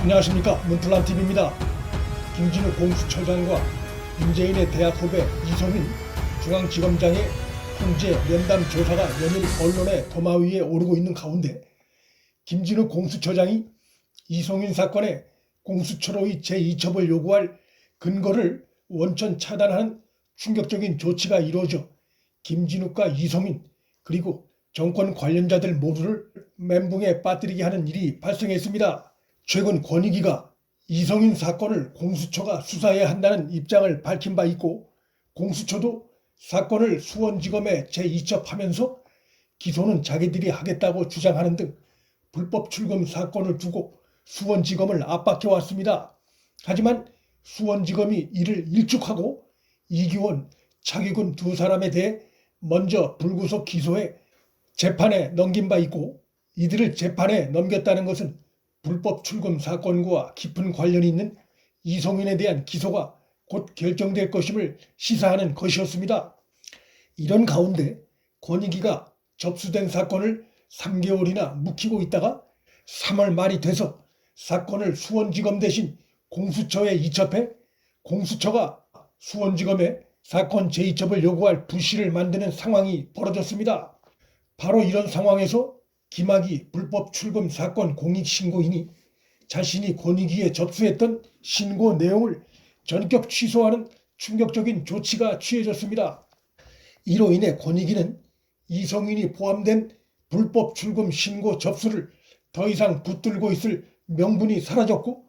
안녕하십니까, 문틀란TV입니다. 김진우 공수처장과 문재인의 대학 후배 이성윤 중앙지검장의 황제 면담 조사가 연일 언론의 도마 위에 오르고 있는 가운데 김진우 공수처장이 이성윤 사건에 공수처로의 제2첩을 요구할 근거를 원천 차단하는 충격적인 조치가 이루어져 김진욱과 이성윤 그리고 정권 관련자들 모두를 멘붕에 빠뜨리게 하는 일이 발생했습니다. 최근 권익위가 이성윤 사건을 공수처가 수사해야 한다는 입장을 밝힌 바 있고, 공수처도 사건을 수원지검에 제2첩하면서 기소는 자기들이 하겠다고 주장하는 등 불법 출금 사건을 두고 수원지검을 압박해왔습니다. 하지만 수원지검이 이를 일축하고 이규원, 차기군 두 사람에 대해 먼저 불구속 기소해 재판에 넘긴 바 있고, 이들을 재판에 넘겼다는 것은 불법 출금 사건과 깊은 관련이 있는 이성윤에 대한 기소가 곧 결정될 것임을 시사하는 것이었습니다. 이런 가운데 권익위가 접수된 사건을 3개월이나 묵히고 있다가 3월 말이 돼서 사건을 수원지검 대신 공수처에 이첩해 공수처가 수원지검에 사건 제2첩을 요구할 불씨를 만드는 상황이 벌어졌습니다. 바로 이런 상황에서 김학의 불법 출금 사건 공익신고인이 자신이 권익위에 접수했던 신고 내용을 전격 취소하는 충격적인 조치가 취해졌습니다. 이로 인해 권익위는 이성윤이 포함된 불법 출금 신고 접수를 더 이상 붙들고 있을 명분이 사라졌고,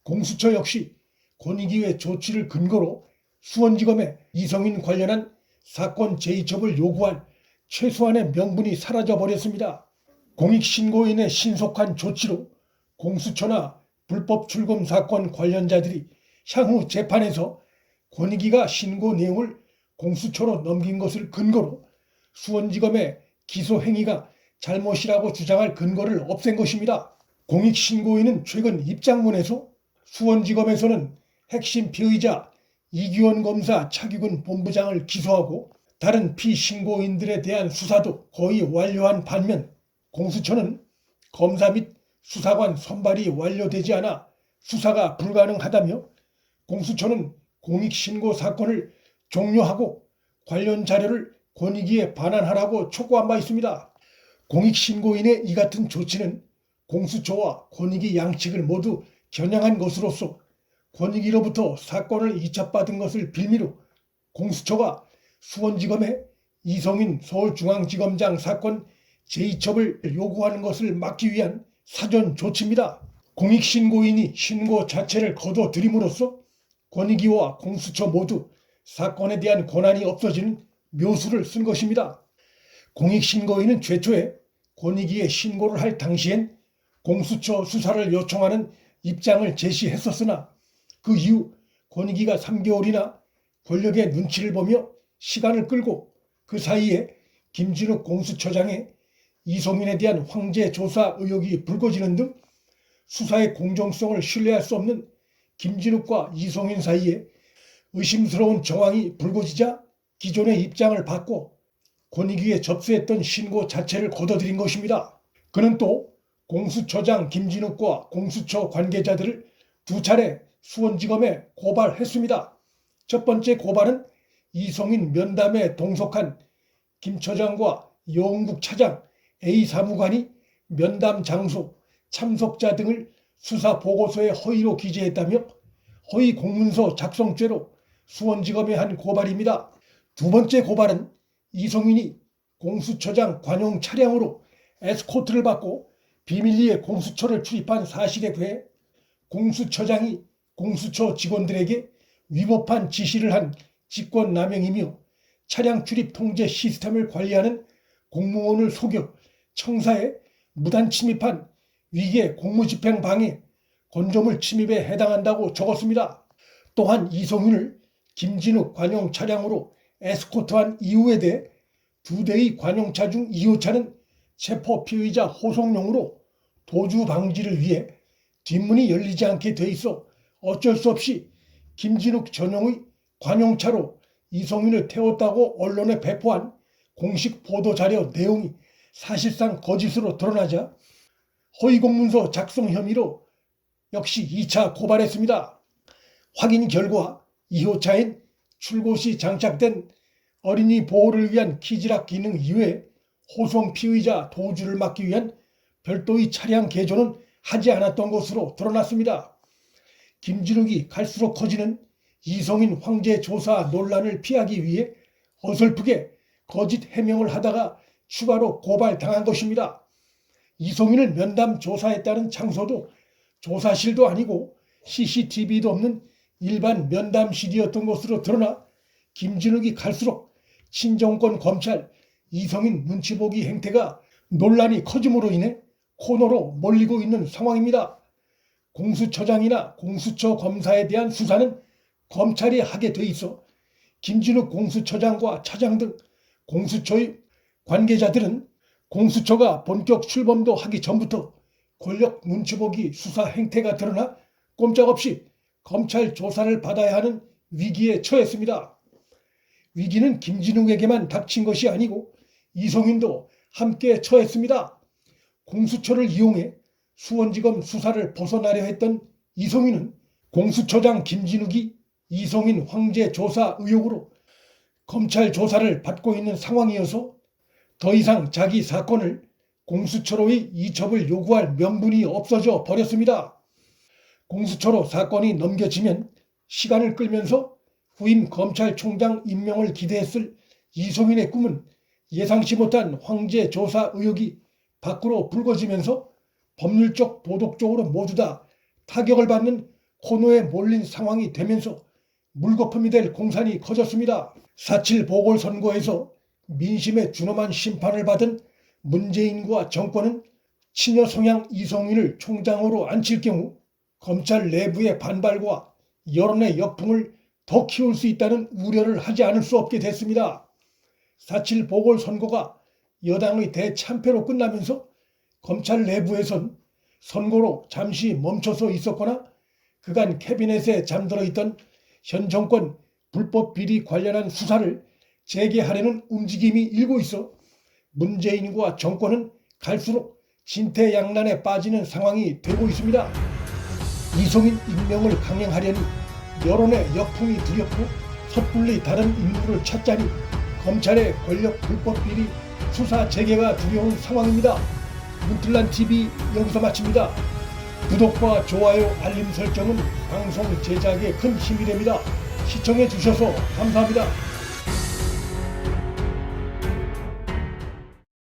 공수처 역시 권익위의 조치를 근거로 수원지검에 이성윤 관련한 사건 제2첩을 요구할 최소한의 명분이 사라져버렸습니다. 공익신고인의 신속한 조치로 공수처나 불법 출금 사건 관련자들이 향후 재판에서 권익위가 신고 내용을 공수처로 넘긴 것을 근거로 수원지검의 기소 행위가 잘못이라고 주장할 근거를 없앤 것입니다. 공익신고인은 최근 입장문에서 수원지검에서는 핵심 피의자 이규원 검사 차기군 본부장을 기소하고 다른 피신고인들에 대한 수사도 거의 완료한 반면, 공수처는 검사 및 수사관 선발이 완료되지 않아 수사가 불가능하다며 공수처는 공익신고 사건을 종료하고 관련 자료를 권익위에 반환하라고 촉구한 바 있습니다. 공익신고인의 이 같은 조치는 공수처와 권익위 양측을 모두 겨냥한 것으로서 권익위로부터 사건을 이첩받은 것을 빌미로 공수처가 수원지검에 이성윤 서울중앙지검장 사건 제2첩을 요구하는 것을 막기 위한 사전 조치입니다. 공익신고인이 신고 자체를 거둬들임으로써 권익위와 공수처 모두 사건에 대한 권한이 없어지는 묘수를 쓴 것입니다. 공익신고인은 최초에 권익위에 신고를 할 당시엔 공수처 수사를 요청하는 입장을 제시했었으나 그 이후 권익위가 3개월이나 권력의 눈치를 보며 시간을 끌고 그 사이에 김진욱 공수처장의 이성윤에 대한 황제 조사 의혹이 불거지는 등 수사의 공정성을 신뢰할 수 없는 김진욱과 이성윤 사이에 의심스러운 정황이 불거지자 기존의 입장을 바꿔 권익위에 접수했던 신고 자체를 거둬들인 것입니다. 그는 또 공수처장 김진욱과 공수처 관계자들을 두 차례 수원지검에 고발했습니다. 첫 번째 고발은 이성윤 면담에 동석한 김 처장과 여운국 차장 A 사무관이 면담 장소, 참석자 등을 수사 보고서에 허위로 기재했다며 허위 공문서 작성죄로 수원지검에 한 고발입니다. 두 번째 고발은 이성윤이 공수처장 관용 차량으로 에스코트를 받고 비밀리에 공수처를 출입한 사실에 대해 공수처장이 공수처 직원들에게 위법한 지시를 한 직권남용이며 차량 출입 통제 시스템을 관리하는 공무원을 속여 청사에 무단 침입한 위계 공무집행 방해, 건조물 침입에 해당한다고 적었습니다. 또한 이성윤을 김진욱 관용 차량으로 에스코트한 이유에 대해 두 대의 관용차 중 2호차는 체포 피의자 호송용으로 도주 방지를 위해 뒷문이 열리지 않게 돼 있어 어쩔 수 없이 김진욱 전용의 관용차로 이성윤을 태웠다고 언론에 배포한 공식 보도자료 내용이 사실상 거짓으로 드러나자 허위공문서 작성 혐의로 역시 2차 고발했습니다. 확인 결과 2호차엔 출고 시 장착된 어린이 보호를 위한 키즈락 기능 이외에 호송 피의자 도주를 막기 위한 별도의 차량 개조는 하지 않았던 것으로 드러났습니다. 김진욱이 갈수록 커지는 이성인 황제 조사 논란을 피하기 위해 어설프게 거짓 해명을 하다가 추가로 고발당한 것입니다. 이성인을 면담 조사했다는 장소도 조사실도 아니고 CCTV도 없는 일반 면담실이었던 것으로 드러나 김진욱이 갈수록 친정권 검찰 이성인 눈치 보기 행태가 논란이 커짐으로 인해 코너로 몰리고 있는 상황입니다. 공수처장이나 공수처 검사에 대한 수사는 검찰이 하게 돼 있어 김진욱 공수처장과 차장 등 공수처의 관계자들은 공수처가 본격 출범도 하기 전부터 권력 눈치보기 수사 행태가 드러나 꼼짝없이 검찰 조사를 받아야 하는 위기에 처했습니다. 위기는 김진욱에게만 닥친 것이 아니고 이성인도 함께 처했습니다. 공수처를 이용해 수원지검 수사를 벗어나려 했던 이성인은 공수처장 김진욱이 이성인 황제 조사 의혹으로 검찰 조사를 받고 있는 상황이어서 더 이상 자기 사건을 공수처로의 이첩을 요구할 명분이 없어져 버렸습니다. 공수처로 사건이 넘겨지면 시간을 끌면서 후임 검찰총장 임명을 기대했을 이성인의 꿈은 예상치 못한 황제 조사 의혹이 밖으로 불거지면서 법률적 도덕적으로 모두 다 타격을 받는 코너에 몰린 상황이 되면서 물거품이 될 공산이 커졌습니다. 4.7 보궐선거에서 민심에 준엄한 심판을 받은 문재인과 정권은 친여 성향 이성인을 총장으로 앉힐 경우 검찰 내부의 반발과 여론의 역풍을 더 키울 수 있다는 우려를 하지 않을 수 없게 됐습니다. 4.7 보궐선거가 여당의 대참패로 끝나면서 검찰 내부에선 선거로 잠시 멈춰서 있었거나 그간 캐비넷에 잠들어 있던 현 정권 불법 비리 관련한 수사를 재개하려는 움직임이 일고 있어 문재인과 정권은 갈수록 진퇴양난에 빠지는 상황이 되고 있습니다. 이성인 임명을 강행하려니 여론의 역풍이 두렵고 섣불리 다른 인물을 찾자니 검찰의 권력 불법 비리 수사 재개가 두려운 상황입니다. 문틀란TV 여기서 마칩니다. 구독과 좋아요, 알림 설정은 방송 제작에 큰 힘이 됩니다. 시청해 주셔서 감사합니다.